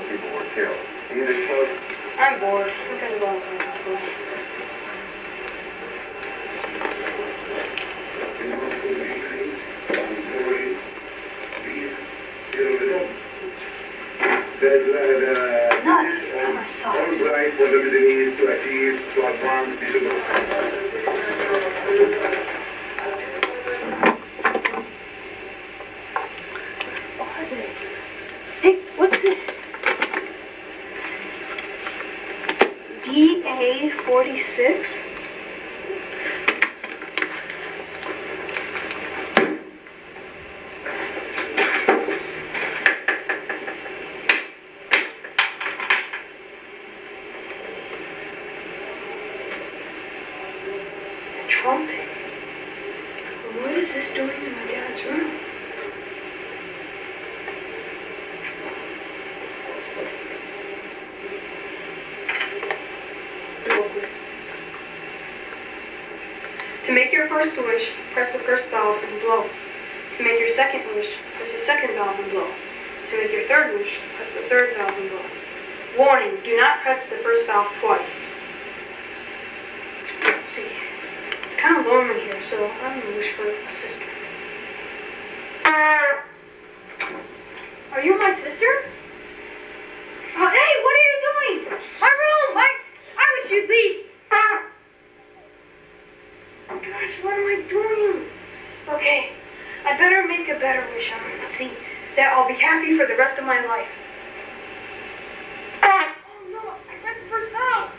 people were killed. Either close. I'm bored. I'm gonna go home. Nuts! Come on, socks. Right for the Middle East to achieve to advance visible. Hey, what's this? DA-46? Trumpet? What is this doing in my dad's room? To make your first wish, press the first valve and blow. To make your second wish, press the second valve and blow. To make your third wish, press the third valve and blow. Warning, do not press the first valve twice. Let's see. It's kind of lonely here, so I'm gonna wish for a sister. Are you my sister? Oh, hey, what are you doing? My room! I wish you'd leave. Gosh, what am I doing? Okay, I better make a better wish. Let's see. That I'll be happy for the rest of my life. Oh no, I pressed the first valve.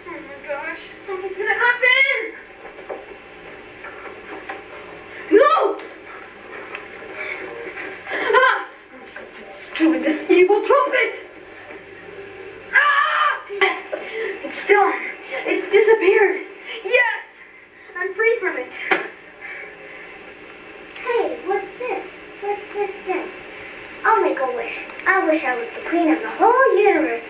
Oh my gosh, something's gonna happen. No! Ah! Stupid, this evil trumpet! Ah! Yes! It's still on. It's disappeared. Yes! I'm free from it. Hey, what's this? What's this thing? I'll make a wish. I wish I was the queen of the whole universe.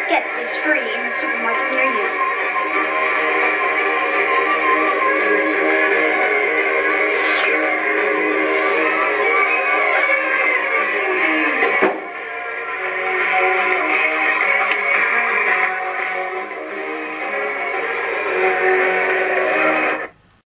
Get this free in the supermarket near you.